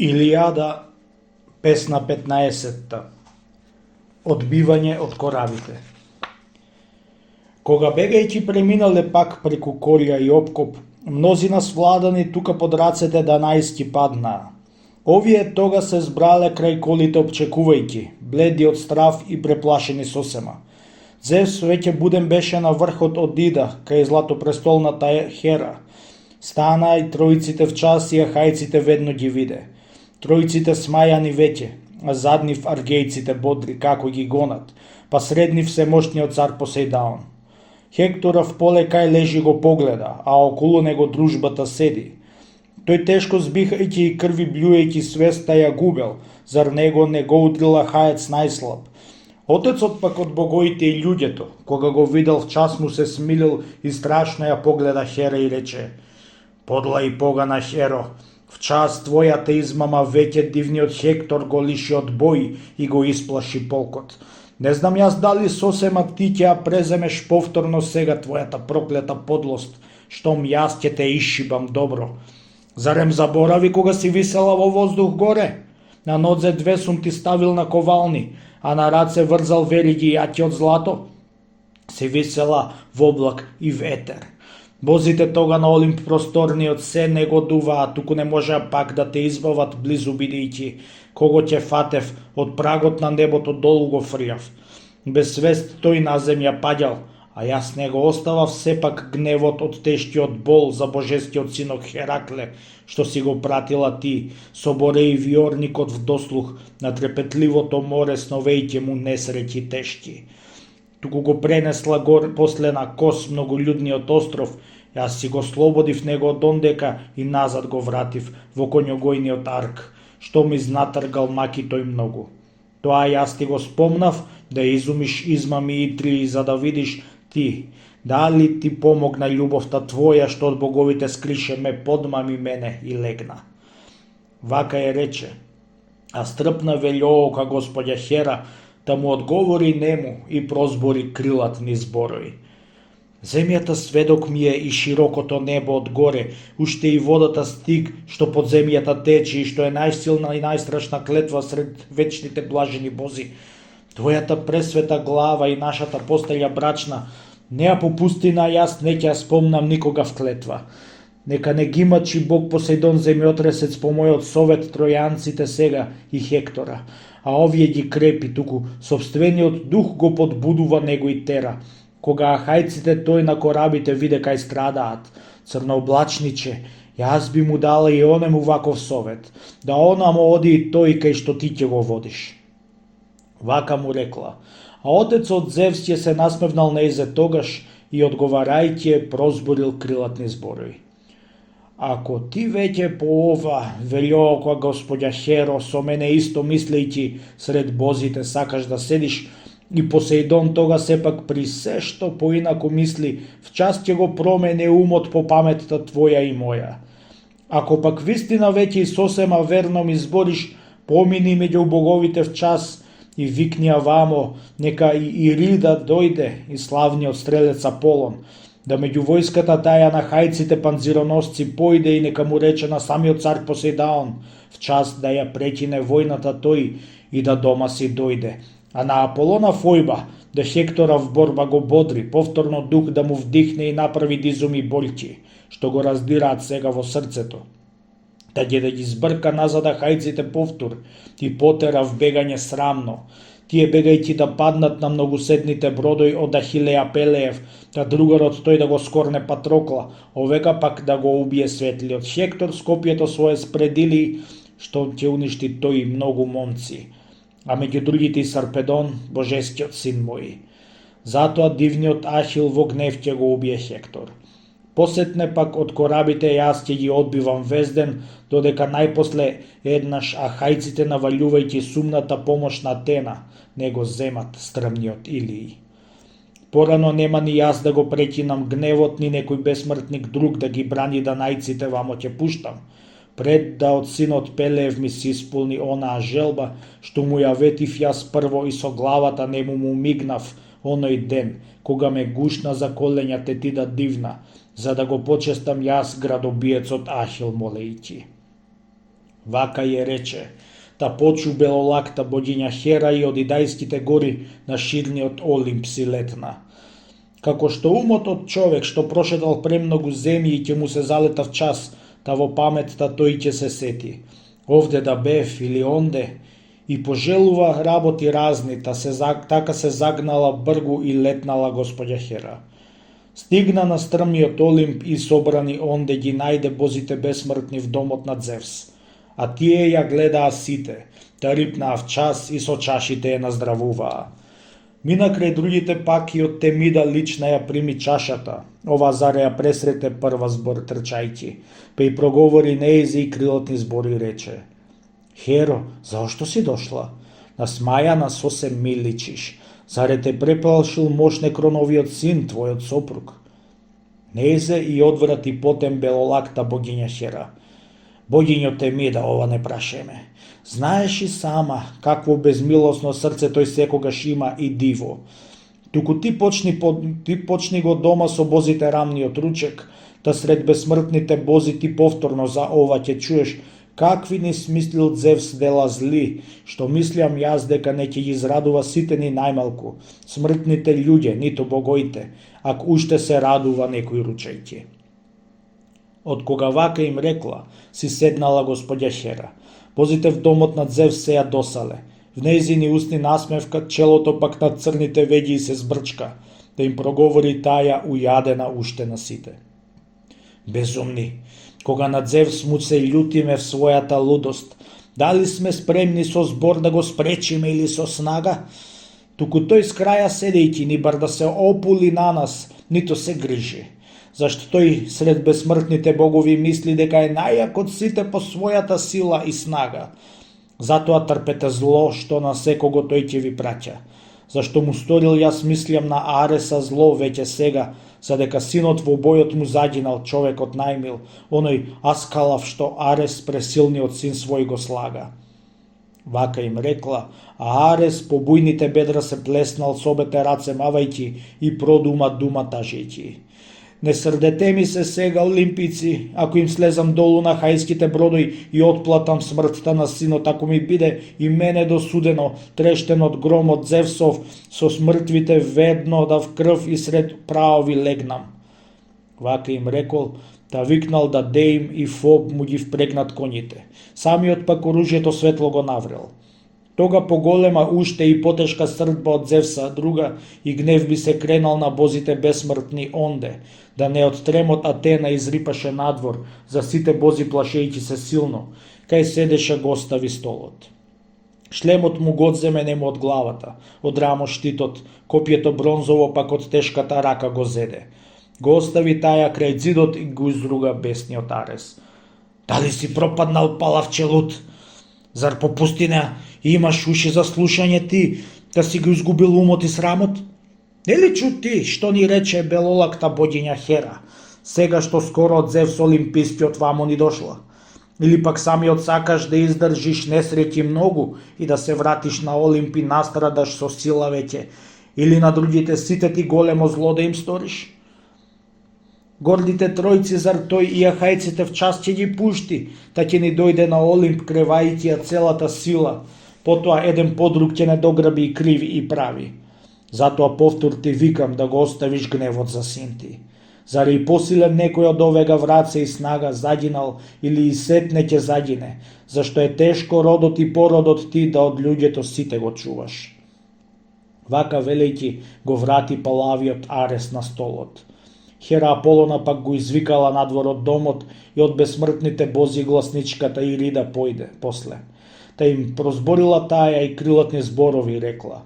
Илијада, песна 15. Одбивање од корабите. Кога бегајќи преминале пак преку Колја и Опкоп, мнозина свладани тука под рацете Данајски паднаа. Овие тога се збрале крај колите опчекувајќи, бледи од страв и преплашени сосема. Зевс веќе буден беше на врхот од Ида, кај златопрестолната Хера. Стана и тројците в час и ахајците ведно ги виде. Тројците смајани веќе, а зад нив аргејците бодри како ги гонат, па сред нив семошниот цар Посејдаон. Хектора в поле кај лежи го погледа, а околу него дружбата седи. Тој тешко збихајќи и крви блюејќи свеста ја губел, зар него не го удрила хаец најслаб. Отецот пак од богоите и луѓето, кога го видел в час му се смилил и страшно ја погледа Хера и рече: подла и погана Херо, в час твојата измама веќе дивниот Хектор го лиши од бој и го исплаши полкот. Не знам јас дали сосема ти ќе ја преземеш повторно сега твојата проклета подлост, штом јас ќе те исшибам добро. Зарем заборави кога си висела во воздух горе? На нодзе две сум ти ставил на ковални, а на раце врзал вериги јаки од злато? Си висела во облак и ветер. Бозите тога на Олимп просторниот се не годуваа, туку не можеа пак да те избават близу бидејќи кого ќе фатев од прагот на небото долу го фрјав. Без свест тој на земја паѓал, а јас не го оставав сепак гневот од тешкиот бол за божескиот синок Херакле, што си го пратила ти, со Бореј виорникот в дослух на трепетливото море сновејќи му несреќи тешки. Туку го пренесла гор после на Кос многолюдниот остров, јас си го слободив него од ондека и назад го вратив во конјогојниот арк, што ми знатргал маки тој многу. Тоа јас ти го спомнав да изумиш измами и три, за да видиш ти, дали ти помогна љубовта твоја што од боговите скрише ме, подмами мене и легна. Вака е рече, а стрпна велјоока господја Хера, да му одговори нему и прозбори крилатни зборови. Земјата сведок ми е и широкото небо од горе, уште и водата стиг што под земјата тече и што е најсилна и најстрашна клетва сред вечните блажени бози. Твојата пресвета глава и нашата постелја брачна, не ја попустина јас не ќе ја спомнам никога в клетва. Нека не ги мачи Бог Посејдон земјотресец по мојот совет тројанците сега и Хектора, а овие ги крепи, туку собствениот дух го подбудува него и тера. Кога ахајците тој на корабите виде кај страдаат, црнооблачниче, јас би му дала и онему ваков совет, да онамо оди и тој кај што ти ќе го водиш. Вака му рекла, а отецот Зевс ќе се насмевнал нејзе тогаш и одговарајќи е прозборил крилатни зборови. Ако ти веќе по ова, велјоока господја Херо, со мене исто мислејќи сред бозите сакаш да седиш, и Посејдон тога сепак при се што поинаку мисли, в час ќе го промене умот по паметта твоја и моја. Ако пак вистина веќе и сосема верно ми збориш, помини меѓу боговите в час и викни вамо, нека и Ирида дојде и славниот стрелец Аполон, да меѓу војската таја на хајците панзироносци појде и нека му рече на самиот цар Посејдаон, в час да ја прекине војната тој и да дома си дојде. А на Аполона фојба, да Хектора в борба го бодри, повторно дух да му вдихне и направи да изуми болки, што го раздираат сега во срцето. Да ги збрка назад хајците повтор, и потера в бегање срамно. Тие бегајќи да паднат на многоседните бродој од Ахилеја Пелеев, да другарот тој да го скорне Патрокла, овека пак да го убие светлиот Хектор с копието свое спредили, што ќе уништи тој и многу момци. А меѓу другите и Сарпедон, божескиот син мој. Затоа дивниот Ахил во гнев ќе го убие Хектор. Посетне пак од корабите јас ќе ги одбивам везден, додека најпосле еднаш ахајците навалјувајќи сумната помош на Атена, не го земат стрмниот Илии. Порано нема ни јас да го прекинам гневот, ни некој бесмртник друг да ги брани данајците, вамо ќе пуштам. Пред да од синот Пелеев ми се исполни онаа желба, што му ја ветив јас прво и со главата нему му мигнав оној ден, кога ме гушна за колења тетида дивна, за да го почестам јас градобиецот Ахил молејќи. Вака ја рече, та почу белолакта богиња Хера и од Идајските гори на ширниот Олимп си летна. Како што умот од човек што прошетал премногу земји ќе му се залета в час, та во паметта тој ќе се сети. Овде да бев или онде, и пожелува работи разни, така се загнала бргу и летнала господја Хера. Стигна на стрмниот Олимп и собрани онде ги најде бозите бесмртни в домот на Зевс. А тие ја гледаа сите, та рипнаа в час и со чашите ја наздравуваа. Мина крај другите пак и од Темида лична ја прими чашата. Ова заре ја пресрете прва збор трчајќи, па и проговори неизи и крилатни збори рече. Херо, заошто си дошла? Насмајана сосем ми личиш. Заре те преплашил мошне кроновиот син, твојот сопруг? Неизе и одврати потем белолакта богиња Хера. Богињо Темида, ова не прашеме. Знаеш и сама какво безмилосно срце тој секогаш има и диво. Туку ти почни го дома со бозите рамниот ручек, та сред безсмртните бози ти повторно за ова ќе чуеш какви ни смислил Зевс дела зли, што мислам јас дека не ќе ги израдува сите ни најмалку, смртните луѓе, ниту богоите, ако уште се радува некој ручајќи. Од кога вака им рекла, си седнала господја Хера. Бозите в домот на Зевс се ја досале. В нејзини устни насмевка, челото пак на црните веѓи се збрчка, да им проговори таја ујадена уште на сите. Безумни, кога на Зевс му се љутиме в својата лудост, дали сме спремни со збор да го спречиме или со снага? Туку тој с краја седејќи ни бар да се опули на нас, нито се грижи. Зашто тој сред безсмртните богови мисли дека е најак од сите по својата сила и снага. Затоа трпете зло што на секого тој ќе ви праќа. Зашто му сторил јас мислам на Ареса зло веќе сега, за дека синот во бојот му загинал, човекот најмил, оној Аскалав што Арес пресилниот син свој го слага. Вака им рекла, а Арес по бујните бедра се плеснал с обете раце мавајќи и продума дума тажејќи. Не срдете ми се сега, олимпици, ако им слезам долу на хајските бродои и отплатам смртта на синот, ако ми биде и мене досудено, трештен од громот Зевсов, со смртвите ведно да в крв и сред праови легнам. Вака им рекол, та викнал да Деим и Фоб му ги впрегнат коњите. Самиот пак оружјето светло го наврел. Тога поголема уште и потешка срдба од Зевса друга и гнев би се кренал на бозите бесмртни онде, да не од тремот Атена изрипаше надвор, за сите бози плашејќи се силно, кај седеше го остави столот. Шлемот му го одземе нему од главата, од рамо штитот, копјето бронзово пак од тешката рака го зеде. Го остави таја крај зидот и го изруга бесниот Арес. Дали си пропаднал палавче луд? Зар по пустина имаш уши за слушање ти, да си го изгубил умот и срамот? Нели чу ти што ни рече белолакта богиња Хера, сега што скоро од Зевс олимпискиот вамо ни дошла? Или пак самиот сакаш да издржиш несреќи многу и да се вратиш на Олимп и настрадаш со сила веќе, или на другите сите ти големо зло да им сториш? Гордите тројци зар тој и ахајците в час ќе ги пушти, та ќе ни дојде на Олимп кревајќи ја целата сила, потоа еден подруг ќе не дограби и криви и прави. Затоа повтор ти викам да го оставиш гневот за син ти. Зар и посилен некој од овега враце и снага загинал или и сетне ќе загине, зашто е тешко родот и породот ти да од луѓето сите го чуваш. Вака велејќи го врати палавиот Арес на столот. Хера Аполона пак го извикала надвор од домот и од безсмртните бози гласничката Ирида појде после. Та им прозборила таја и крилатни зборови и рекла: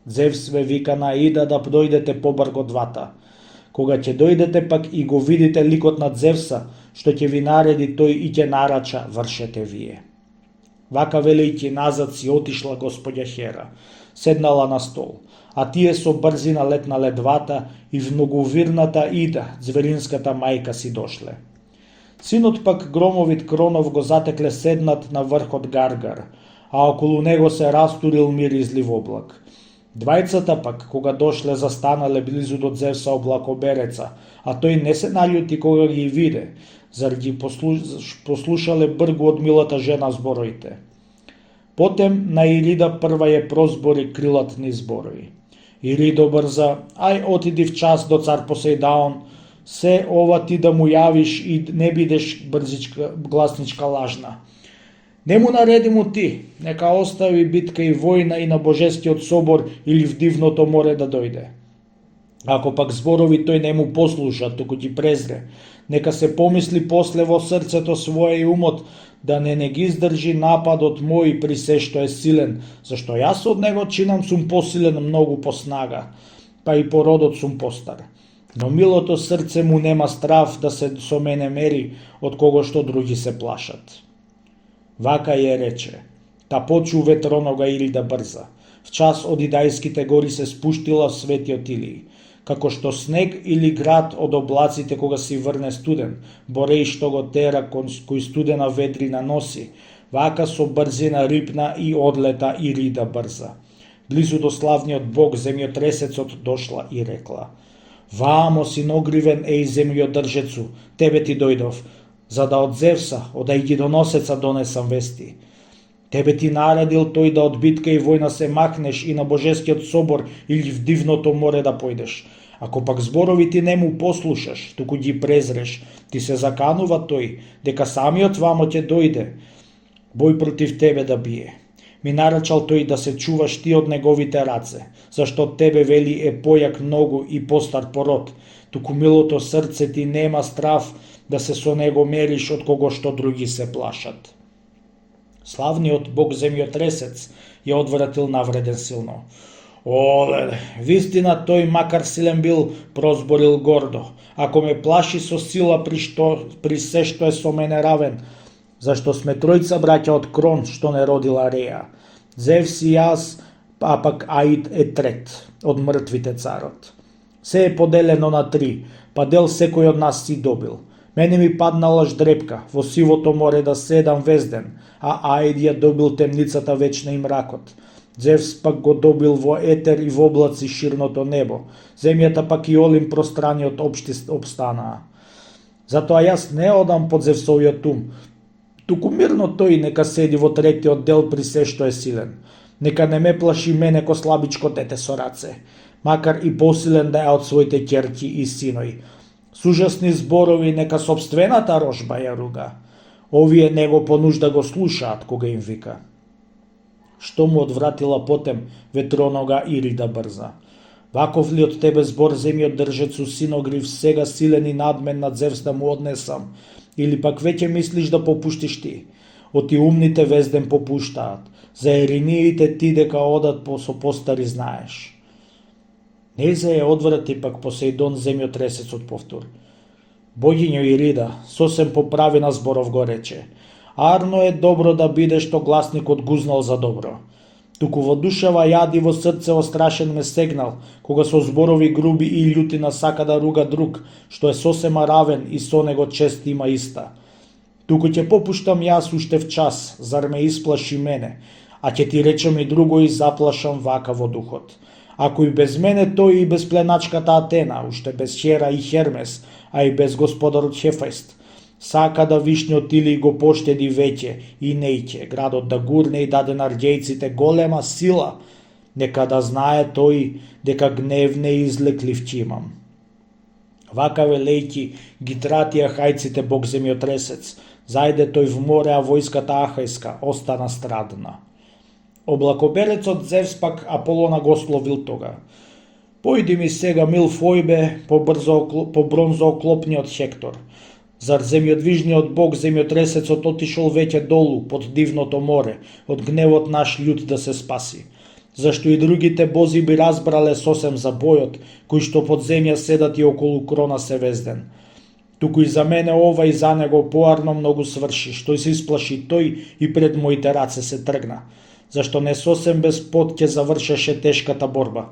Зевс ве вика на Аида да дојдете побрго двата. Кога ќе дојдете пак и го видите ликот на Зевса, што ќе ви нареди тој и ќе нарача, вршете вие. Вака велејќи назад си отишла господја Хера, седнала на стол, а тие со брзина летнале двата и многовирната Ида, зверинската мајка, си дошле. Синот пак громовит Кронов го затекле седнат на врхот Гаргар, а околу него се растурил миризлив облак. Двајцата пак, кога дошле, застанале близу до Зевса облакобереца, а тој не се наљути кога ги виде, зар ги послушале бргу од милата жена збороите. Потем на Ирида прва ја прозбори крилатни зборови. Иридо брза, ај отиди в час до цар Посейдаон, се ова ти да му јавиш и не бидеш гласничка лажна. Не му нареди му ти, нека остави битка и војна и на Божескиот собор или в дивното море да дојде. Ако пак зборови тој не му послуша, туку ги презре, нека се помисли после во срцето свое и умот, да не ги издржи нападот мој при се што е силен, зашто јас од него чинам сум посилен многу по снага, па и по родот сум постар. Но милото срце му нема страв да се со мене мери, од кого што други се плашат. Вака ја рече, та почу ветронога Ирида брза. В час од Идајските гори се спуштила в светиот Илии, како што снег или град од облаците кога си врне студен, бореј што го тера кој студена ветрина носи, вака со брзина рипна и одлета Ирида брза. Близу до славниот бог земјотресецот дошла и рекла: Вамо, синогривен еј земјодржецу, тебе ти дојдов, за да од Зевса, од Ајгидоносеца донесам вести. Тебе ти наредил тој да од битка и војна се махнеш и на Божескиот собор или в дивното море да појдеш. Ако пак зборови ти не му послушаш, туку ги презреш, ти се заканува тој, дека самиот вамо ќе дојде, бој против тебе да бие. Ми нарачал тој да се чуваш ти од неговите раце, зашто тебе вели е појак многу и постар пород, туку милото срце ти нема страв да се со него мериш од кого што други се плашат. Славниот бог земјотресец ја одвратил навреден силно. Оле, вистина тој макар силен бил, прозборил гордо. Ако ме плаши со сила при се што е со мене равен, зашто сме тројца браќа од Крон што не родила Реја. Зевс и јас, а пак Аид е трет, од мртвите царот. Се е поделено на 3, па дел секој од нас си добил. Мене ми паднала ждрепка, во сивото море да седам везден, а Аид ја добил темницата вечна и мракот. Зевс пак го добил во етер и во облаци ширното небо, земјата пак и Олим пространиот обстанаа. Затоа јас не одам под Зевсовиот ум, туку мирно тој нека седи во третиот дел при се што е силен. Нека не ме плаши мене ко слабичко дете со раце, макар и посилен да е од своите ќерки и синои. С ужасни зборови нека собствената рожба ја руга. Овие него понужда го слушаат кога им вика. Што му одвратила потем ветронога Ирида брза. Ваков ли од тебе збор земјодржецу синогрив сега силен и надмен над Зевс да му однесам, или пак веќе мислиш да попуштиш ти? Оти умните везден попуштаат, за ериниите ти дека одат со постари знаеш. Не се ја одврати пак Посейдон земјотресецот повтор. Богињо Ирида, сосем поправена зборов го рече. Арно е добро да бидеш што гласникот гузнал за добро. Туку во душева јад и во срце острашен ме сегнал, кога со зборови груби и љутина сака да руга друг, што е сосема равен и со него чест има иста. Туку ќе попуштам јас уште в час, зар ме исплаши мене, а ќе ти речем и друго и заплашам вака во духот. Ако и без мене тој и без пленачката Атена, уште без Хера и Хермес, а и без господарот Хефајст, сака да вишниот Илии го поштеди веќе и нејќе, градот да гурне и даде на арѓејците голема сила, нека да знае тој дека гнев не излеклив ќе имам. Вака велејки ги тратија хајците бог земјотресец, зајде тој в море, а војската ахајска остана страдна. Облакоберецот Зевс пак Аполона го словил тога. Појди ми сега мил Фојбе по бронзооклопниот Хектор. Зар земјодвижниот бог земјотресецот отишол веќе долу под дивното море, од гневот наш људ да се спаси. Зашто и другите бози би разбрале сосем за бојот, кој што под земја седат и околу Крона се везден. Туку и за мене ова и за него поарно многу сврши, што се исплаши тој и пред моите раце се тргна. Зашто не сосем без пот ќе завршеше тешката борба.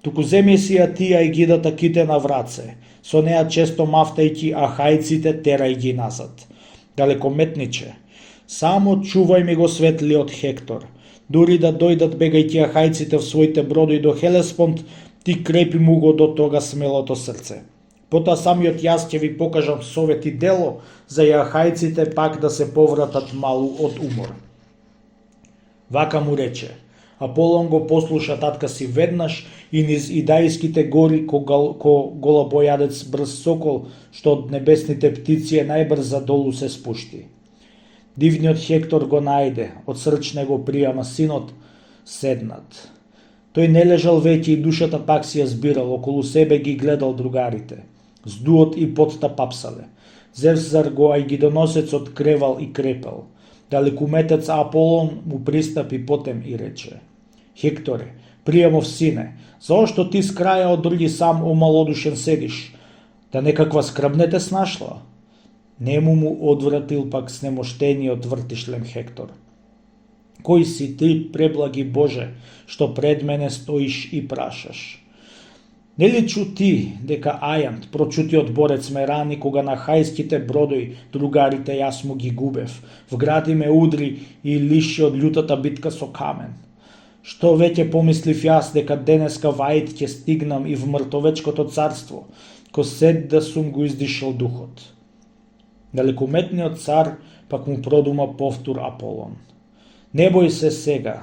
Туку земе си ја тија и гидата ките на враце, со неа често мафтајки, а хајците терај ги назад. Далекометниче, само чувај ми го светлиот Хектор. Дури да дојдат бегајќи хајците в своите бродои до Хелеспонд, ти крепи му го до тога смелото срце. Потоа самиот јас ќе ви покажам совет и дело за јахајците пак да се повратат малу од умор. Вака му рече. Аполон го послуша татка си веднаш и низ Идајските гори ко голабојадец брз сокол, што од небесните птици е најбрза долу се спушти. Дивниот Хектор го најде, од срчне го пријама синот, седнат. Тој не лежал веќе и душата пак си ја збирал, околу себе ги гледал другарите. Здуот и потта папсале. Зевс Аргидоносецот кревал и крепел. Далекуметец Аполон му пристапи потем и рече: Хекторе, пријамов сине, заошто ти с краја од други сам омалодушен седиш? Да некаква скрбне те снашла? Нему му одвратил пак снемоштениот вртишлем Хектор. Кој си ти, преблаги Боже, што пред мене стоиш и прашаш? Нели чу ти дека Ајант, прочутиот борец ме рани кога на хајските бродои другарите јас му ги губев, вгради ме удри и лиши од љутата битка со камен? Што веќе помислив јас дека денеска вајд ќе стигнам и в мртовечкото царство, ко сед да сум го издишал духот. Далекометниот цар пак му продума повтор Аполон. Не бој се сега.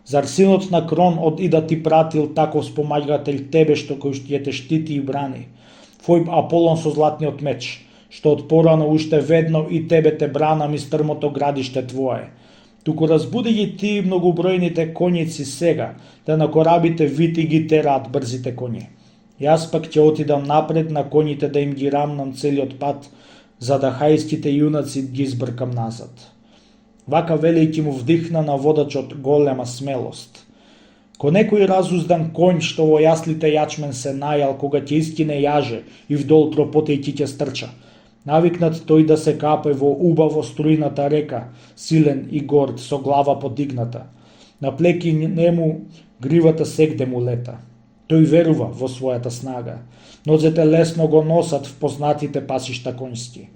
Зар синот на Крон од и да ти пратил таков спомагател тебе што кој ќе те штити и брани? Твој Аполон со златниот меч, што од порано уште ведно и тебе те бранам и стрмото градиште твое. Туку разбуди ги ти многобројните коњици сега, да на корабите вити ги тераат брзите коњи. Јас пак ќе отидам напред на коњите да им ги рамнам целиот пат, за да хајските јунаци ги избркам назад. Вака велејќи му вдихна на водачот голема смелост. Ко некој разуздан конј што во јаслите јачмен се најал кога ќе искине јаже и вдол тропотејќи ќе стрча. Навикнат тој да се капе во убаво струјната река, силен и горд, со глава подигната. На плеки нему гривата сегде му лета. Тој верува во својата снага. Нозете лесно го носат в познатите пасишта конјски.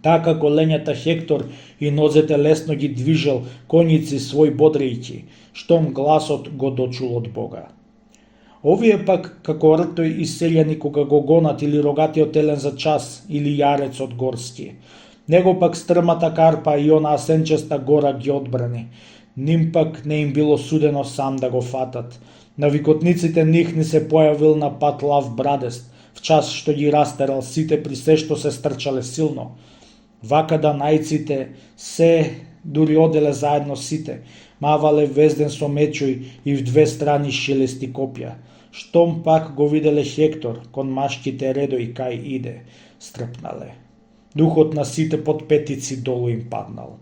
Така коленјата Хектор и нозете лесно ги движел коњици свој бодрејќи, штом гласот го дочул од Бога. Овие пак како ртој и селјани кога го гонат или рогатиот елен за час или јарецот горски. Него пак стрмата карпа и она сенчеста гора ги одбрани. Ним пак не им било судено сам да го фатат. На викотниците них ни се појавил на пат лав брадест, в час што ги растерал сите при се што се стрчале силно. Вака данајците се дури оделе заедно сите, мавале везден со мечој и в две страни шелести копја. Штом пак го виделе Хектор, кон машките редои кај иде, стрпнале. Духот на сите подпетици долу им паднал.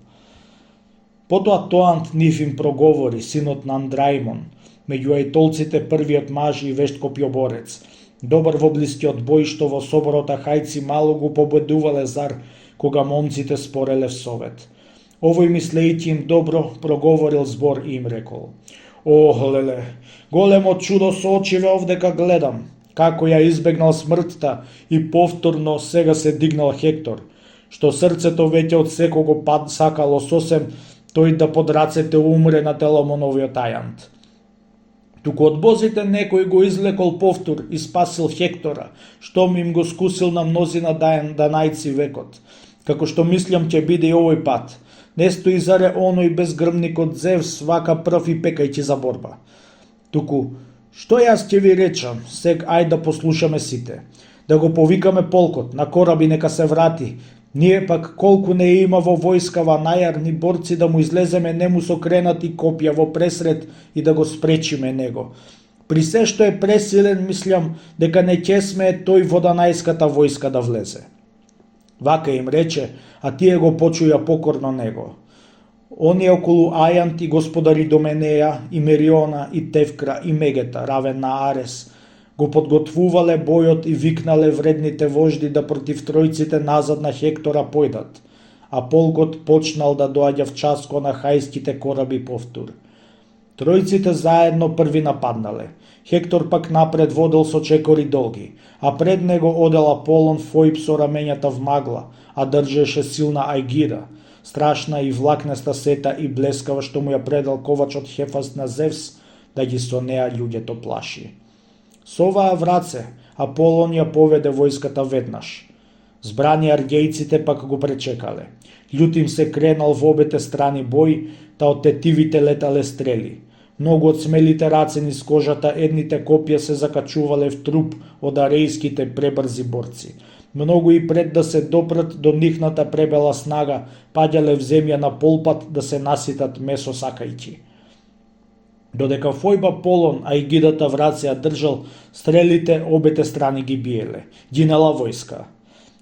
Потоа Тоант нив им проговори, синот на Андраимон, меѓу ајтолците првиот маж и вешт копјоборец, добар во блискиот бој што во соборота хајци мало го победувале зар, кога момците спореле в совет. Овој мислејќи им добро проговорил збор и им рекол: О, леле, големо чудо со очиве овдека гледам, како ја избегнал смртта и повторно сега се дигнал Хектор, што срцето веќе од секого пад сакало сосем тој да под рацете умре на Теламоновиот Ајант. Туку од бозите некој го излекол повтор и спасил Хектора, штом им го скусил на мнозина данајци векот. Како што мислам ќе биде и овој пат. Не стои заре оној безгрмникот Зевс вака прв и пекајќи за борба. Туку, што јас ќе ви речам, сега ај да послушаме сите. Да го повикаме полкот, на кораби нека се врати. Ние пак колку не има во војскава најарни борци да му излеземе нему со кренати копја во пресред и да го спречиме него. При се што е пресилен, мислам дека не ќе смее тој во данајската војска да влезе. Вака им рече, а тие го почуја покорно него. Оние околу Ајант и господари Доменеја, и Мериона, и Тевкра, и Мегета, равен на Арес, го подготвувале бојот и викнале вредните вожди да против тројците назад на Хектора појдат, а полкот почнал да доаѓа в час кон хајските кораби повтор. Тројците заедно први нападнале. Хектор пак напред водел со чекори долги, а пред него одел Аполон Фојб со рамењата в магла, а држеше силна Ајгира, страшна и влакнеста сета и блескава што му ја предал ковачот Хефаст на Зевс да ги со неа луѓето плаши. Со оваа враце, Аполон ја поведе војската веднаш. Збрани аргејците пак го пречекале. Љутим се кренал во обете страни бој, та од тетивите летале стрели. Многу од смелите рацени с кожата едните копија се закачувале в труп од арејските пребрзи борци. Многу и пред да се допрат до нивната пребела снага, паѓале в земја на полпат да се наситат месо сакајќи. Додека Фојба Полон, а и гидата враце ја држал, стрелите обете страни ги биеле. Гинела војска.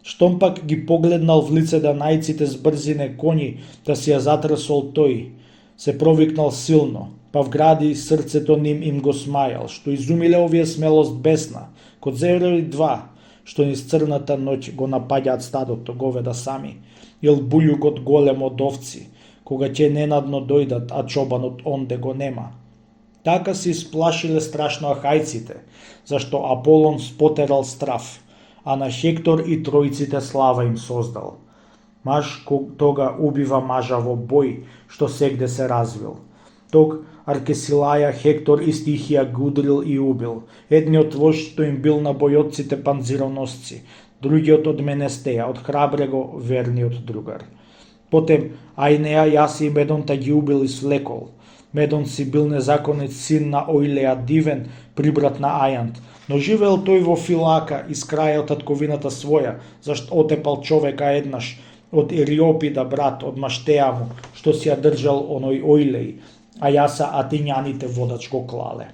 Штом пак ги погледнал в лице данајците с брзине коњи, да си ја затресол тој, се провикнал силно, па вгради срцето ним им го смајал, што изумиле овие смелост бесна, код зерови 2, што низ црната ноќ го напаѓаат стадото говеда сами, ил бујугот голем од овци, кога ќе ненадно дојдат, а чобанот онде го нема. Така се исплашиле страшно ахајците, зашто Аполон спотерал страв, а на Хектор и тројците слава им создал. Маж тога убива мажа во бој, што сегде се развил. Тог Аркесилаја Хектор и Стихија гудрил и убил. Едниот вожд што им бил на бојоците панзироносци, другиот од Менестеја, од храбрего верниот другар. Потем Ајнеја Јаси и Медонта ги убил и свлекол. Медон си бил незаконит син на Оилеја Дивен, прибрат на Ајант, но живеел тој во Филака из крај од татковината своја, зашто отепал човека еднаш од Ириопида брат од маштеја му, што си ја држал оној Оилеј, а Јаса атињаните водач го клале,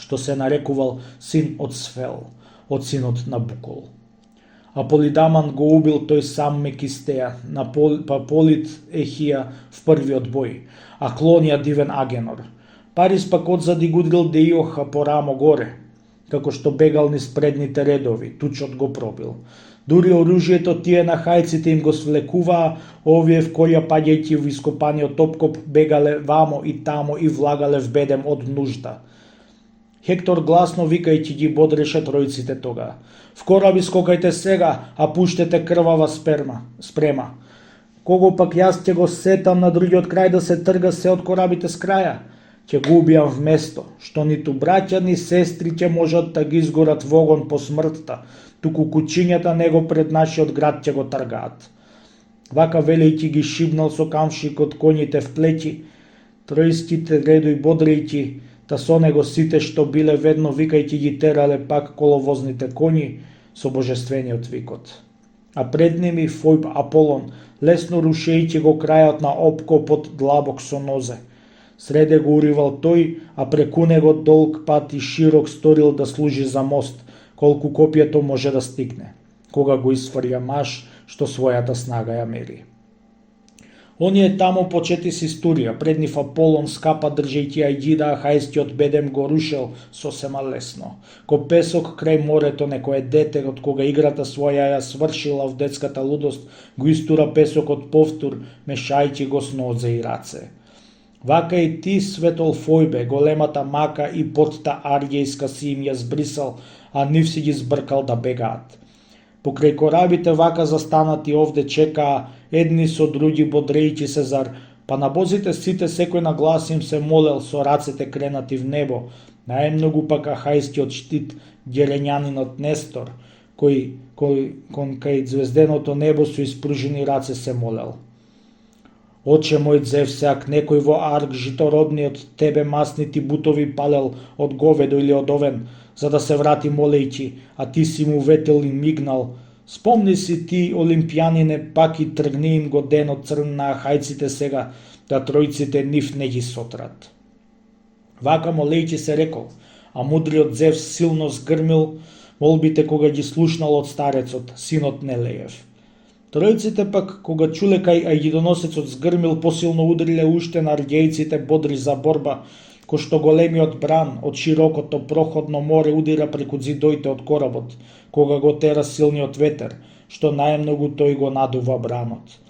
што се нарекувал син од Сфел, од синот на Букол. А Полидаман го убил тој сам Мекистеја, па Полит Ехија в првиот бој, а Клонија Дивен Агенор. Парис пак одзади гудрил Деиоха по рамо горе, како што бегал низ предните редови, тучот го пробил. Дури оружјето тие на хајците им го свлекуваа, овие в која паѓајќи во ископаниот опкоп бегале вамо и тамо и влагале в бедем од нужда. Хектор гласно викајќи ги бодреше тројците тога. В кораби скокајте сега, а пуштете крвава спрема. Кого пак јас ќе го сетам на другиот крај да се трга се од корабите с краја, ќе го убијам вместо, што ниту браќа ни сестри ќе можат да ги изгорат во огон по смртта, туку кучињата него пред нашиот град ќе го тргаат. Вака велејќи ги шибнал со камшик од коњите в плеќи, тројските редој бодрејќи, та со него сите што биле ведно викајќи ги терале пак коловозните коњи со божествениот викот. А пред ними Фојб Аполон, лесно рушејќи го крајот на опкопот длабок со нозе. Среде го уривал тој, а преку него долг пат и широк сторил да служи за мост, колку копието може да стигне, кога го isfрја маж што својата снага ја мери. Оние тамо почети с историја, пред нив Аполон скапа држејќи Ајгида, а хајскиот бедем го рушел сосема лесно. Ко песок крај морето некое дете, од кога играта своја ја свршила в детската лудост, го истура песокот повтор, мешајќи го с нозе и раце. Вака и ти, светол Фојбе, големата мака и потта аргејска си им ја збрисал, а нив си ги збркал да бегаат. Покрај корабите вака застанати овде чекаа, едни со други бодрејќи се зар, па на бозите сите секој на глас им се молел со рацете кренати в небо, најмногу пак ахајскиот штит герењанинот Нестор, кој кај звезденото небо со испружени раце се молел. Оче мој Зевсеак, некој во Арк житородни од тебе масните бутови палел од говедо или од овен, за да се врати молејќи, а ти си му ветел и мигнал. Спомни си ти, олимпијанине, пак и тргни им го денот црн на ахајците сега, да тројците нив не ги сотрат. Вака молејќи се рекол, а мудриот Зевс силно згрмил молбите кога ги слушнал од старецот, синот Нелеев. Тројците пак, кога чуле кај Ајгидоносецот згрмил, посилно удриле уште на аргејците бодри за борба, кој што големиот бран од широкото проходно море удира преку зидоите од коработ, кога го тера силниот ветер, што најмногу тој го надува бранот.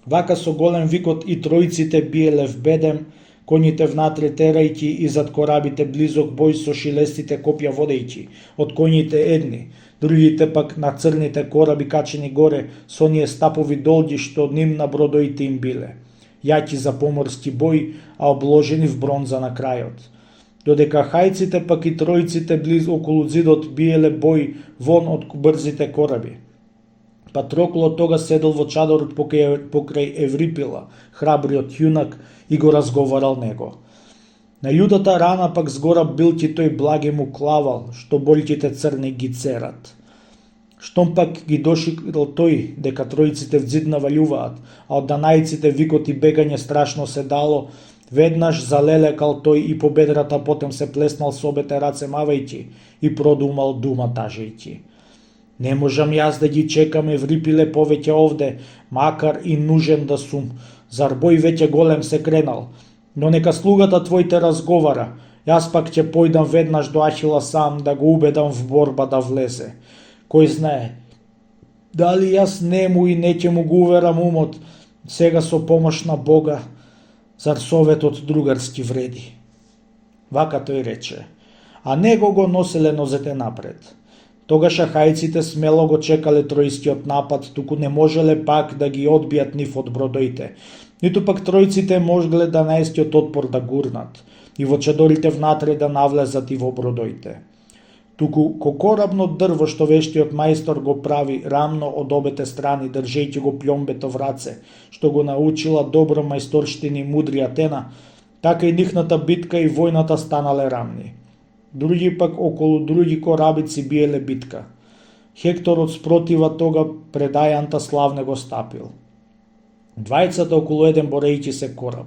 Вака со голем викот и тројците биеле в бедем, коњите внатре терајќи и зад корабите близок бој со шилестите копја водејќи, од коњите едни, другите пак на црните кораби качени горе со оние стапови долги што ним на бродоите им биле, јаки за поморски бој, а обложени в бронза на крајот. додека хајците пак и тројците близо околу зидот биеле бој вон од брзите кораби. Патрокло тога седел во чадорот покрај Еврипила, храбриот јунак, и го разговарал него. На јудата рана пак згора билки тој благи му клавал, што болките црни ги церат. Штом пак ги дошикал тој дека тројците в зид навалјуваат, а од данајците викот и бегање страшно се дало, веднаш залелекал тој и по бедрата, потем се плеснал с обете раце мавајќи и продумал дума тажејќи. Не можам јас да ги чекам Еврипиле повеќе овде, макар и нужен да сум. Зар бој веќе голем се кренал? Но нека слугата твој те разговара, јас пак ќе појдам веднаш до Ахила сам да го убедам в борба да влезе. Кој знае, дали јас нему и не ќе му го уверам умот, сега со помош на Бога, зар советот другарски вреди? Вака тој рече, а него го носеле нозете напред. Тогаш ахајците смело го чекале тројскиот напад, туку не можеле пак да ги одбијат нив од бродоите. Ниту пак тројците можеле да најскиот отпор да гурнат и во чадорите внатре да навлезат и во бродоите. Туку кокорабно дрво што вештиот мајстор го прави рамно од обете страни, држејќи го плјомбето в раце, што го научила добро мајсторштини мудри Атена, така и нихната битка и војната станале рамни. Други пак околу други корабици биеле битка. Хекторот спротива тога пред Ајанта славне го стапил. Двајцата околу еден борејќи се кораб,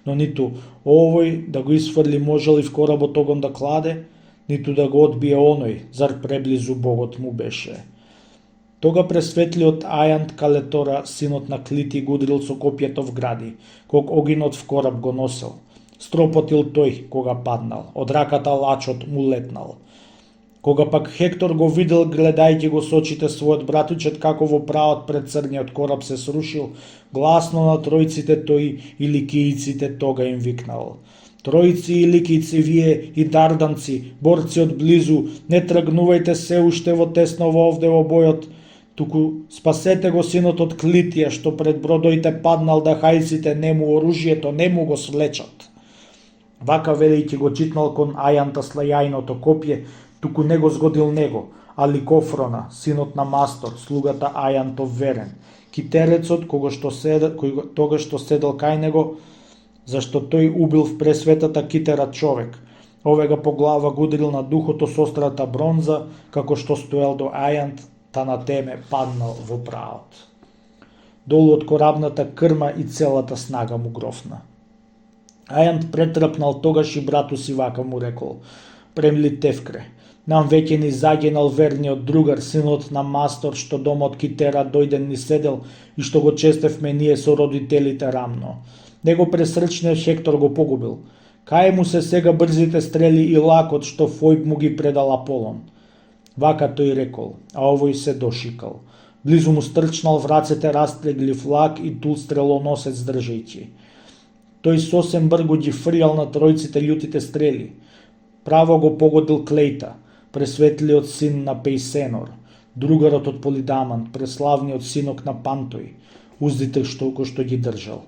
но ниту овој да го исфрли можел и в коработ огон да кладе, ниту да го одбие оној, зар преблизу Богот му беше. Тога пресветлиот Ајант Калетора, синот на Клити, гудрил со копјето в гради, ког огинот в кораб го носел. Стропотил тој кога паднал, од раката лачот му летнал. Кога пак Хектор го видел, гледајќи го со очите својот братучет како во правот пред црниот кораб се срушил, гласно на тројците тој и ликијците тога им викнал. Тројци и ликијци, вие и дарданци, борци од близу, не тргнувајте се уште во тесново овде во бојот, туку спасете го синот од Клитија, што пред бродоите паднал да хајците нему оружјето нему го свлечат. Вака велејќи го читнал кон Ајанта слајајното копје, туку не го згодил него, али Кофрона, синот на Мастор, слугата Ајантов верен, китерецот тога што седел кај него, зашто тој убил в пресветата китера човек. Овега по глава гудрил на духото со острата бронза, како што стоел до Ајант, та на теме паднал во праот. Долу од корабната крма и целата снага му грофна. Ајант претрапнал тогаш и брату си вака му рекол: премли Тевкре, нам веќе ни загинал верниот другар, синот на Мастор, што дома од Китера дојден ни седел и што го честевме ние со родителите рамно. Него пресрчниот Хектор го погубил. Кај му се сега брзите стрели и лакот што Фојб му ги предал Аполон? Вака тој рекол, а овој се дошикал. Близу му стрчнал в рацете растреглив лак и тул стрелоносец држејќи. Тој сосем брго ги фрјал на тројците љутите стрели. Право го погодил Клејта, пресветлиот син на Пејсенор, другарот од Полидамант, преславниот синок на Пантој, уздите што ги држал.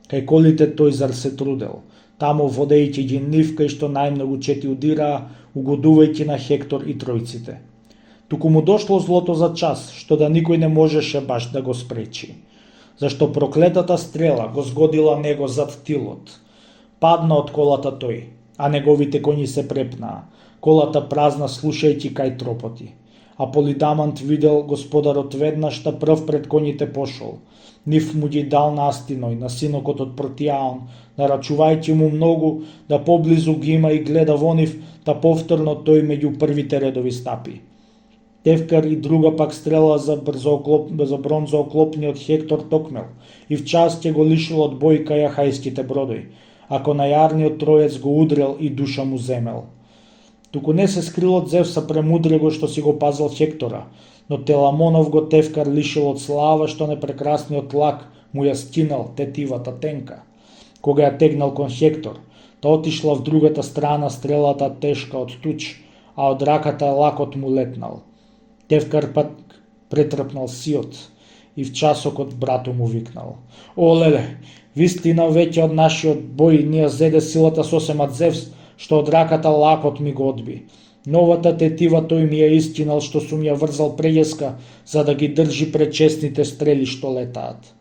Кај колите тој зар се трудел, таму водејќи ги нив кај што најмногу чети удираа, угодувајќи на Хектор и тројците. Туку му дошло злото за час, што да никој не можеше баш да го спречи. Зашто проклетата стрела го згодила него зад тилот. Падна од колата тој, а неговите коњи се препнаа, колата празна слушајќи кај тропоти. А Полидамант видел господарот веднаш та прв пред коњите пошол. Нив му ги дал настиној на синокот од Протиаон, нарачувајќи му многу да поблизу ги има и гледа во нив, та повторно тој меѓу првите редови стапи. Тевкар и друга пак стрела за бронзооклопниот Хектор токмел и в час ќе го лишил од бој кај ахајските бродои, ако најарниот троец го удрел и душа му земел. Туку не се скрил од Зевса премудрего што си го пазил Хектора, но Теламонов го Тевкар лишил од слава што непрекрасниот лак му ја скинал тетивата тенка. Кога ја тегнал кон Хектор, та отишла в другата страна стрелата тешка од туч, а од раката лакот му летнал. Тевкар пак претрпнал сиот и в часокот брату му викнал: "О, леле, вистина веќе од нашиот бој ние зеде силата сосема Зевс, што од раката лакот ми го одби. Новата тетива тој ми ја истинал што сум ја врзал прејеска, за да ги држи пред честните стрели што летаат.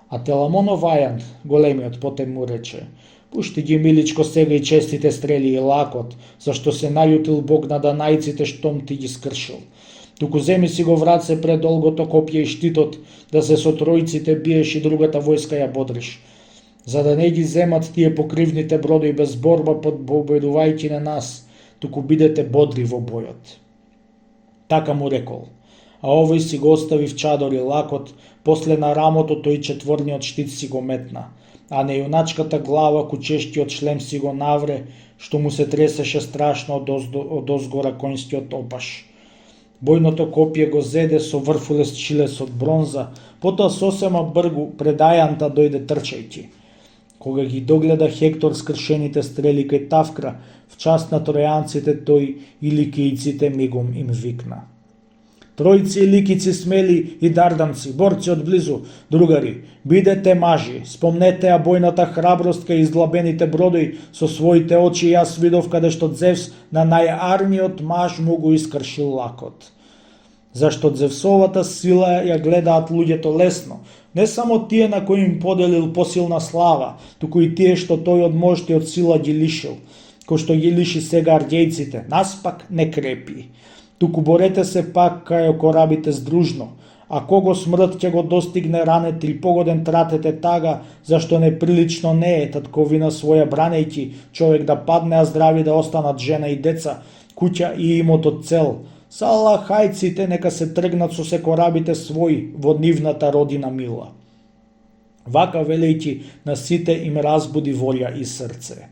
А Теламонов Ајан, големиот, потем му рече: пушти ги миличко сега и честите стрели и лакот, зашто се наљутил Бог на данајците штом ти ги скршил. Туку земи си го враце пред долгото копје и штитот, да се со тројците биеш и другата војска ја бодриш, за да не ги земат тие покривните бродови без борба победувајќи на нас, туку бидете бодри во бојот. Така му рекол. А овој си го остави в чадор и лакот, после на рамото тој четворниот штит си го метна, а на јуначката глава кучештиот шлем си го навре, што му се тресеше страшно од озгора конјскиот опаш. Бојното копје го зеде со врфулест шилес од бронза, потоа сосема бргу пред Ајанта дојде трчајќи. Кога ги догледа Хектор скршените стрели кај Тавкра, в част на тројанците тој и ликијците мигом им викна: тројци и ликици смели и дарданци, борци од близу, другари, бидете мажи, спомнете ја бојната храброст кај издлабените бродови, со своите очи јас видов каде што Зевс на најарниот маж му го искршил лакот. Зашто Зевсовата сила ја гледаат луѓето лесно, не само тие на кои им поделил посилна слава, туку и тие што тој од можти од сила ги лишил, кој што ги лиши сега ардјејците, нас пак не крепи. Туку борете се пак кај корабите здружно, а кого смрт ќе го достигне ранет или погоден тратете тага, зашто неприлично не е татковина своја бранејќи, човек да падне, а здрави да останат жена и деца, куќа и имотот цел. Салахајците нека се тргнат со се корабите своји во нивната родина мила. Вака велејќи на сите им разбуди волја и срце.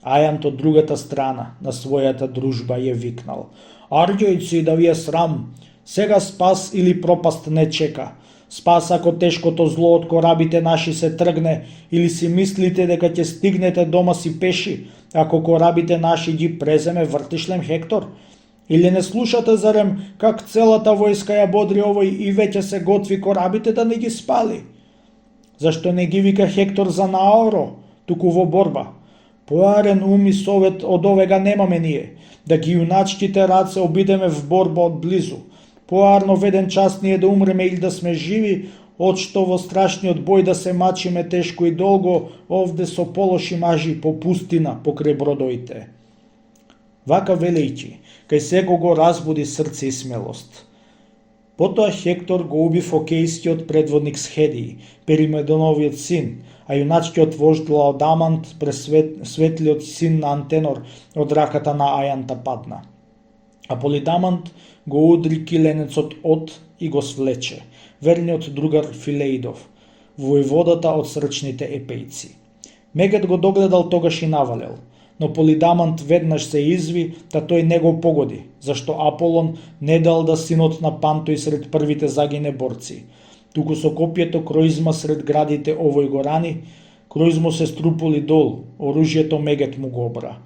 Ајант од другата страна на својата дружба ја викнал: арѓојци, да ви е срам, сега спас или пропаст не чека. Спас ако тешкото зло од корабите наши се тргне, или си мислите дека ќе стигнете дома си пеши, ако корабите наши ги преземе вртишлем Хектор? Или не слушате зарем как целата војска ја бодри овој и веќе се готви корабите да не ги спали? Зашто не ги вика Хектор за наоро, туку во борба? Поарен ум и совет од овега немаме ние, да ги јуначките раце обидеме в борба од близу. Поарно в еден час ние да умреме или да сме живи, од што во страшниот бој да се мачиме тешко и долго овде со полоши мажи по пустина покрај бродоите. Вака велејќи, кај секого разбуди срце и смелост. Потоа Хектор го уби фокејскиот предводник Схедиј, Перимедоновиот син, а јуначкиот вожд Лаодамант, светлиот син на Антенор, од раката на Ајанта падна. А Полидамант го удри киленецот Од и го свлече, верниот другар Филеидов, војводата од срчните епејци. Мегет го догледал тогаш и навалел, но Полидамант веднаш се изви, та тој не го погоди, зашто Аполон не дал да синот на Пантој сред првите загине борци. Туку со копјето Кроизма сред градите овој го рани, Кроизмо се струпули долу, оружјето Мегет му го обра.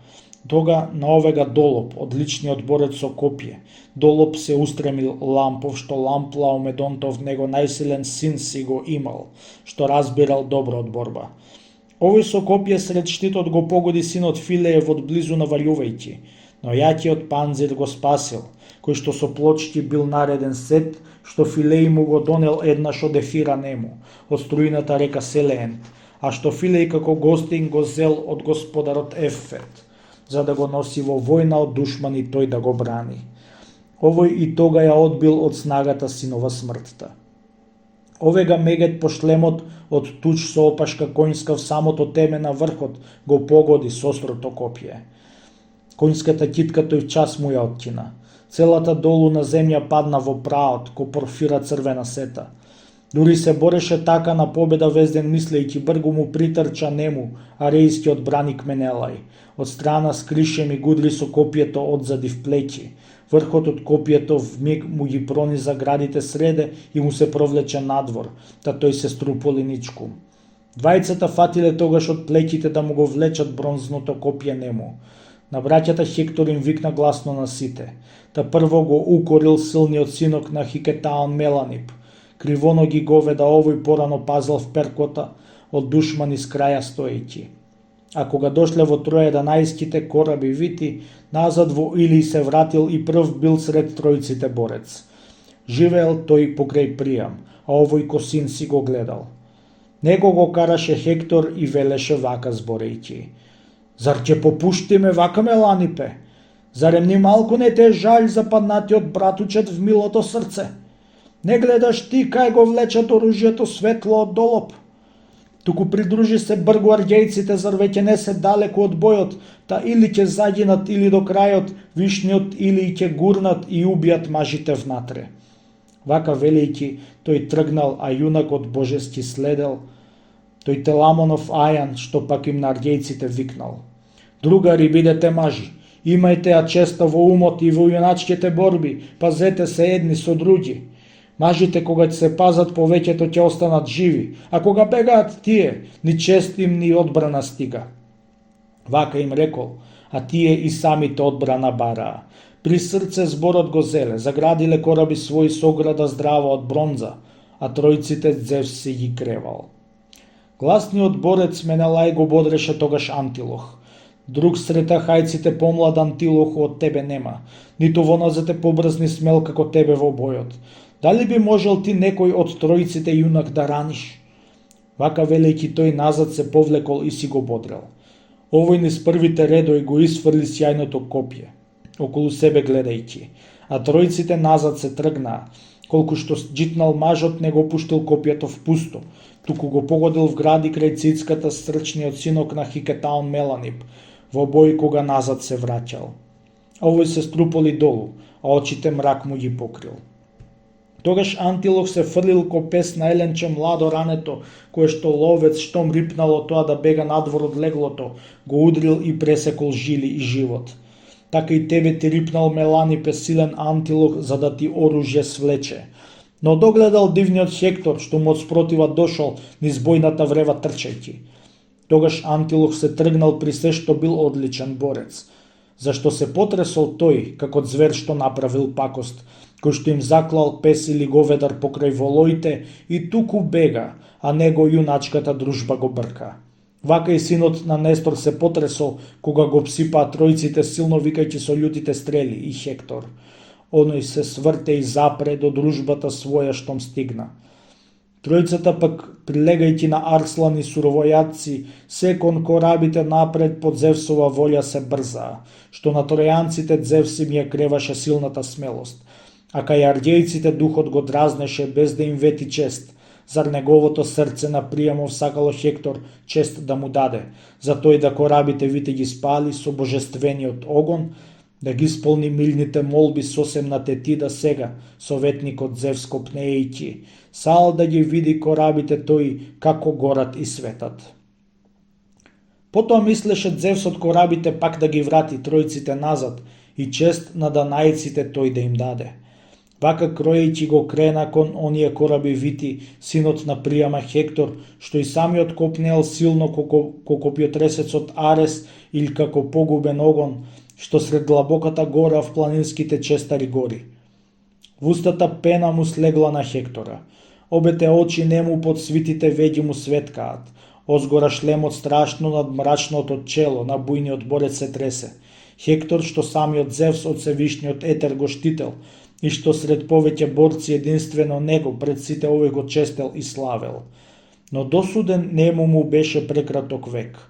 Тога на овега Долоп, одличниот борец со копје, Долоп се устремил Лампов, што Ламп Лаомедонтов него најсилен син си го имал, што разбирал добро од борба. Овој со копје сред штитот го погоди синот Филеев од близу навалјувајќи, но јакиот панзир го спасил, кој што со плочки бил нареден сет, што Филеј му го донел еднаш од Ефира нему, од струината река Селеен, а што Филеј како гостин го зел од господарот Ефет, за да го носи во војна од душмани тој да го брани. Овој и тога ја одбил од снагата синова смртта. Овега Мегет по шлемот од туч со опашка конјска в самото теме на врхот го погоди со острото копје. Конјската китка тој час му ја откина. Целата долу на земја падна во праот, ко порфира црвена сета. Дури се бореше така на победа везден мислејќи, бргу му притрча нему, арејскиот браник Менелај. Од страна скрише ми гудри со копјето одзади в плеќи. Врхот од копјето вмиг му ги прониза градите среде и му се провлече надвор, та тој се струполи ничку. Двајцата фатиле тогаш од плеќите да му го влечат бронзното копје нему. На браќата Хектор им викна гласно на сите, та прво го укорил силниот синок на Хикетаон Меланип. Кривоноги говеда овој порано пазал в перкота од душмани с краја стоејќи. А кога дошле во Троја 11 кораби вити, назад во Илий се вратил и прв бил сред тројците борец. Живеел тој покрај Приам, а овој син си го гледал. Него го караше Хектор и велеше вака зборејќи: Зар ќе попуштиме вака Меланипе? Зарем ни малку не те жаль западнатиот братучет в милото срце? Не гледаш ти кај го влечат оружјето светло од долоп? Туку придружи се бргу арѓејците, зар веќе не се далеку од бојот, та или ќе загинат или до крајот, вишниот или ќе гурнат и убијат мажите внатре. Вака велејќи, тој тргнал, а јунакот божески следел, тој Теламонов Ајан, што пак им на арѓејците викнал: Другари, бидете мажи, имајте ја честа во умот и во јуначките борби, пазете се едни со други. Мажите кога ќе се пазат повеќето ќе останат живи, а кога бегаат тие, ни чест им ни одбрана стига. Вака им рекол, а тие и самите одбрана бараа. При срце зборот го зеле, заградиле кораби своји со ограда здрава од бронза, а тројците Зевс си ги кревал. Гласниот борец Менелај го бодреше тогаш Антилох. Друг срета хајците помлад Антилоху од тебе нема, ниту вонозете побрзни смел како тебе во бојот. Дали би можел ти некој од тројците јунак да раниш? Вака велејќи тој назад се повлекол и си го бодрел. Овој низ првите редои го исфрли сјајното копје, околу себе гледајќи, а тројците назад се тргнаа, колку што джитнал мажот не го пуштил копјето в пусто, туку го погодил в гради крај цицката стрчниот синок на Хикетаон Меланип, во бој кога назад се враќал. Овој се струполи долу, а очите мрак му ги покрил. Тогаш Антилох се фрлил ко пес на еленче младо рането, кое што ловец, штом рипнало тоа да бега надвор од леглото, го удрил и пресекол жили и живот. Така и тебе ти рипнал Меланипе силен Антилох за да ти оружје свлече. Но догледал дивниот Хектор, што му од спротива дошол низ бојната врева трчајќи. Тогаш Антилох се тргнал при се што бил одличен борец. Зашто се потресол тој, како звер што направил пакост, кој што им заклал пес или говедар покрај волоите и туку бега, а него јуначката дружба го брка. Вака и синот на Нестор се потресол, кога го псипаа тројците силно викајќи со љутите стрели и Хектор. Оној се сврте и запре до дружбата своја штом стигна. Тројцата пак, прилегајќи на Арслан и суровојатци, се кон корабите напред под Зевсова волја се брзаа, што на тројанците Зевс им ја креваше силната смелост, а кај арѓејците духот го дразнеше без да им вети чест, зар неговото срце на Приамов сакало Хектор чест да му даде, за тој да корабите вите ги спали со божествениот огон, да ги исполни милните молби сосем на Тетида сега, советникот Зевс копнејќи, сал да ги види корабите тој како горат и светат. Потоа мислеше Зевс од корабите пак да ги врати тројците назад и чест на данајците тој да им даде. Вака кроејќи го крена кон оние кораби вити, синот на Приама Хектор, што и самиот копнел силно како копјотресецот Арес или како погубен огон, што сред длабоката гора в планинските честари гори. В устата пена му слегла на Хектора. Обете очи нему под свитите веѓи му светкаат. Озгора шлемот страшно над мрачното чело на бујниот борец се тресе. Хектор, што самиот Зевс од Севишниот етер го штител, и што сред повеќе борци единствено него пред сите овој го честел и славел. Но досуден нему му беше прекраток век.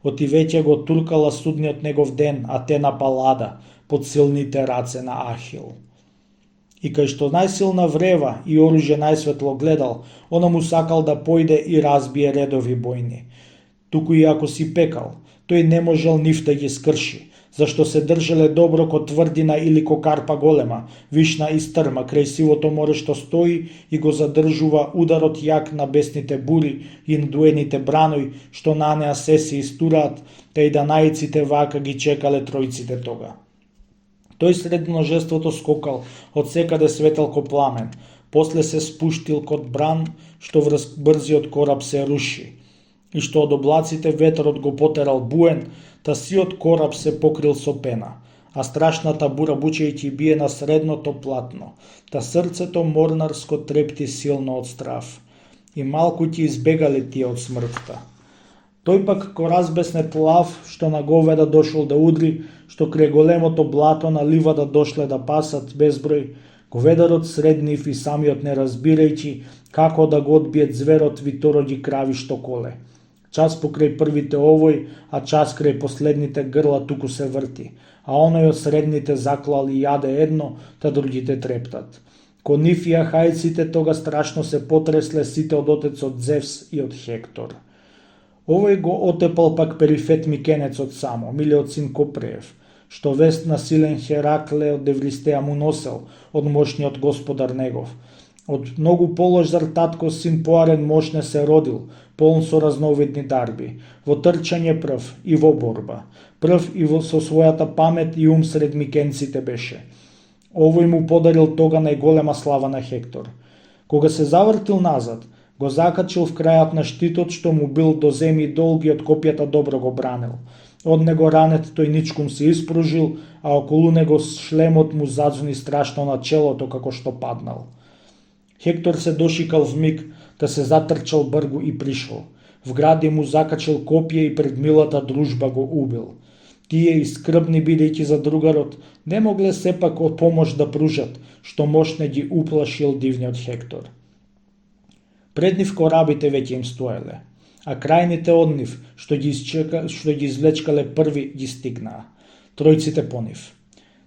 Оти веќе го туркала судниот негов ден, а те на Палада, под силните раце на Ахил. И кај што најсилна врева и оружје најсветло гледал, она му сакал да појде и разбие редови бојни. Туку и ако си пекал, тој не можел нив да ги скрши, зашто се држеле добро ко тврдина или ко карпа голема, вишна и стрма, крај сивото море што стои и го задржува ударот јак на бесните бури и надуените браној, што на неа се истураат, та и данајците вака ги чекале тројците тога. Тој сред множеството скокал, од секаде светел ко пламен, после се спуштил код бран, што врз брзиот кораб се руши, и што од облаците ветерот го потерал буен, та сиот кораб се покрил со пена, а страшната бура бучејќи бие на средното платно, та срцето морнарско трепти силно од страв, и малку ќе избегале тие од смртта. Тој пак ко разбеснет лав, што на говеда дошол да удри, што крај големото блато на ливада дошле да пасат безброј, говедарот среднив и самиот не разбирајќи како да го одбиет зверот витороѓи крави што коле. Час покрај првите овој, а час крај последните грла туку се врти, а оној од средните заклал и јаде едно, та другите трептат. Ко нив и ахајците тога страшно се потресле сите од отецот Зевс и од Хектор. Овој го отепал пак Перифет Микенецот само, милиот син Копреев, што вест на силен Херакле од Евристеја му носел, од мощниот господар негов. Од многу полош зар татко син поарен мощне се родил, полн со разновидни дарби, во трчање прв и во борба. Прв и со својата памет и ум сред микенците беше. Овој му подарил тога најголема слава на Хектор. Кога се завртил назад, го закачил в крајот на штитот што му бил до земи долги од копјата добро го бранил. Од него ранет тој ничкум се испружил, а околу него шлемот му задзвони страшно на челото како што паднал. Хектор се дошикал в миг, да се затрчал бргу и пришол. В гради му закачил копје и пред милата дружба го убил. Тие и скрбни бидејќи за другарот, не могле сепак од помош да пружат, што мощне ги уплашил дивниот Хектор. Пред нив корабите веќе им стоеле, а крајните од нив, што ги извлечкале први, ги стигнаа. Тројците по нив.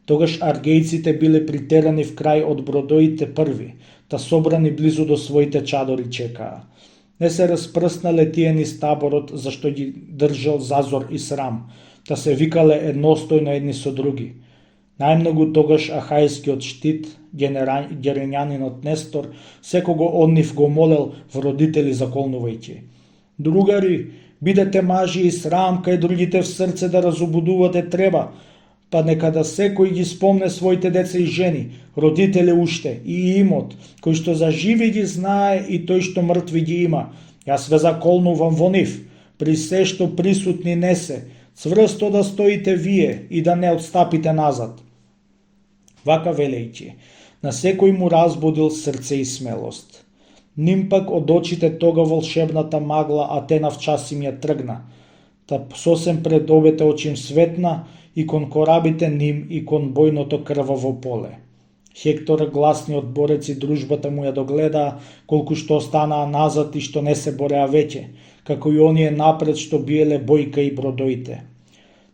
Тогаш аргејците биле притерани в крај од бродоите први, та собрани близу до своите чадори чекаа. Не се распрснале тие низ таборот, зашто ги држал зазор и срам, та се викале едностојно едни со други. Најмногу тогаш ахајскиот штит, геренјанинот Нестор, секого од нив го молел в родители заколнувајќи. Другари, бидете мажи и срам, кај другите в срце да разубудувате треба, па нека да секој ги спомне своите деца и жени, родители уште и имот, кој што за живи ги знае и тој што мртви ги има. Јас ве заколнувам во нив, при се што присутни не се, цврсто да стоите вие и да не отстапите назад. Вака велејќи, на секој му разбудил срце и смелост. Ним пак од очите тога волшебната магла Атена вчас им ја тргна, та сосем пред обете очим светна и кон корабите ним и кон бојното крваво поле. Хектор, гласниот борец и дружбата му ја догледаа, колку што останаа назад и што не се бореа веќе, како и оние напред што биеле бојка и бродоите.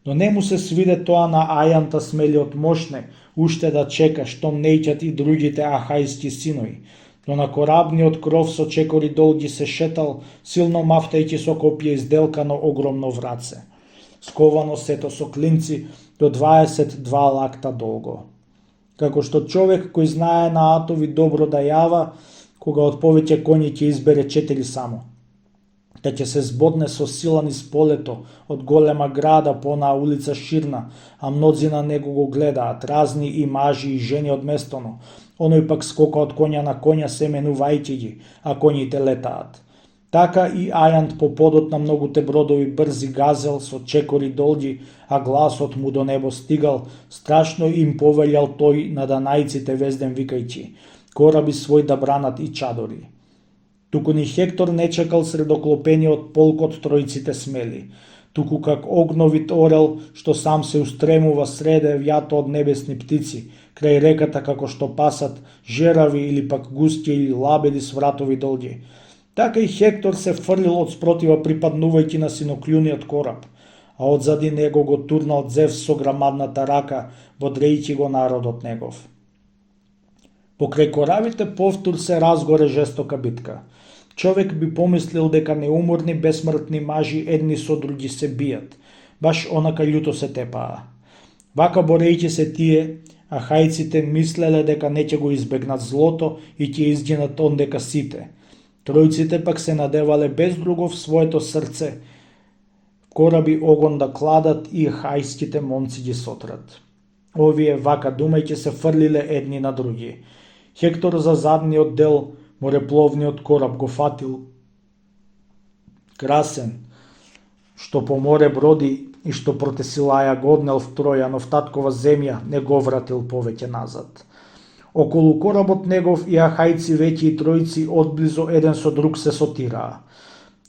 Но не му се свиде тоа на Ајанта смелиот мощне, уште да чека штом неќат и другите ахајски синови, но на корабниот кров со чекори долги се шетал, силно мафтајќи со копје изделкано огромно враце, сковано сето со клинци до 22 лакта долго. Како што човек кој знае на атови добро да јава, кога од повеќе коњи ќе избере 4 само, та ќе се збодне со сила низ полето, од голема града по онаа улица ширна, а мнозина на него го гледаат, разни и мажи и жени од местоно, оној пак скока од коња на коња семенувајќи ги, а коњите летаат. Така и Ајант по подот на многуте бродови брзи газел со чекори долги, а гласот му до небо стигал, страшно им повелјал тој на данајците везден викајќи, кораби свој да бранат и чадори. Туку ни Хектор не чекал сред оклопениот полк од тројците смели, туку как огновит орел што сам се устремува среде вјато од небесни птици, крај реката како што пасат жерави или пак густи или лабеди с вратови долги. Така и Хектор се фрлил од спротива припаднувајќи на синоклјуниот кораб, а одзади него го турнал Зевс со грамадната рака, бодрејќи го народот негов. Покрај корабите повтор се разгоре жестока битка. Човек би помислил дека неуморни бесмртни мажи едни со други се бијат, баш онака љуто се тепаа. Вака борејќи се тие, ахајците мислеле дека не ќе го избегнат злото и ќе изгинат ондека сите. Тројците пак се надевале без друго в своето срце, кораби огон да кладат и ахајските момци ги сотрат. Овие вака думајќи се фрлиле едни на други. Хектор за задниот дел морепловниот кораб го фатил красен, што по море броди и што протесилаја го однел в Троја, но в таткова земја не го вратил повеќе назад. Околу коработ негов и ахајци веќе и тројци одблизо еден со друг се сотираа.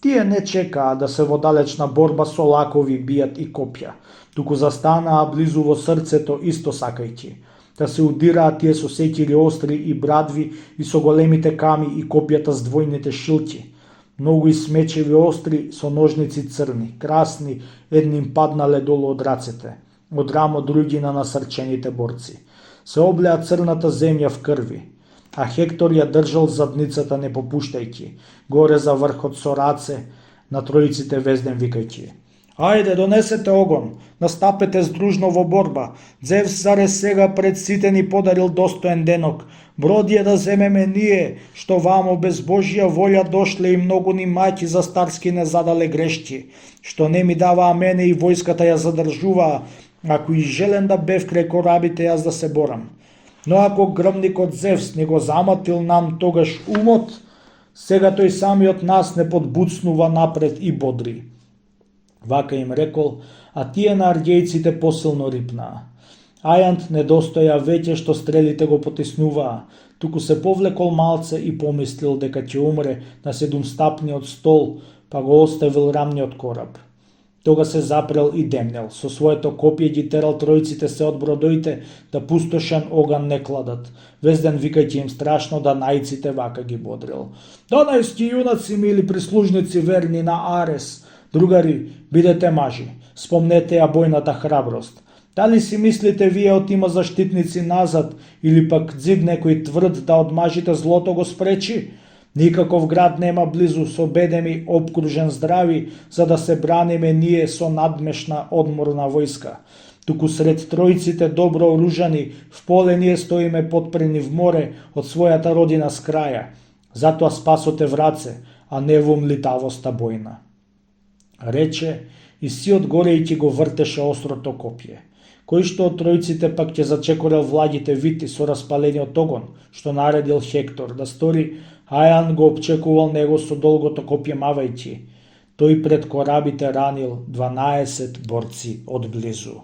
Тие не чекаа да се во далечна борба со лакови бијат и копја, туку застанаа близу во срцето исто сакајќи да се удираат тие со секири остри и брадви и со големите ками и копјата с двојните шилки. Многу и смечеви остри со ножници црни, красни, едни им паднале долу од рацете, од рамо други на насрчените борци. Се облеа црната земја в крви, а Хектор ја држал задницата не попуштајќи, горе за врхот со раце на тројците везден викајќи: Ајде, донесете огон, настапете здружно во борба. Зевс зарез сега пред сите ни подарил достоен денок. Броди е да земеме ние, што вамо без Божија волја дошле и многу ни мајки за старски не задале грешки, што не ми даваа мене и војската ја задржуваа, ако и желен да бев крај корабите јас да се борам. Но ако грмникот Зевс не го заматил нам тогаш умот, сега тој самиот нас не подбуцнува напред и бодри. Вака им рекол, а тие на арѓејците посилно рипнаа. Ајант не достоја веќе што стрелите го потиснуваа, туку се повлекол малце и помислил дека ќе умре на 7-стапниот стол, па го оставил рамниот кораб. Тога се запрел и демнел, со своето копје ги терал тројците се од бродоите да пустошен оган не кладат, везден викајќи им страшно да најците вака ги бодрил. Данајски јунаци, мили прислужници верни на Арес, другари, бидете мажи, спомнете ја бојната храброст. Дали си мислите вие отима заштитници назад или пак дзид некој тврд да од мажите злото го спречи? Никаков град нема близу со бедеми обкружен здрави, за да се браниме ние со надмешна одморна војска. Туку сред тројците добро оружани, в поле ние стоиме подпрени в море од својата родина с краја. Затоа спасот е в раце, а не во млитавоста бојна. Рече и сиот горејќи го вртеше острото копје. Кој што од тројците пак ќе зачекорел влагите вити со распалениот огон, што наредил Хектор да стори, Ајан го обчекувал него со долгото копје мавајќи. Тој пред корабите ранил 12 борци од близу.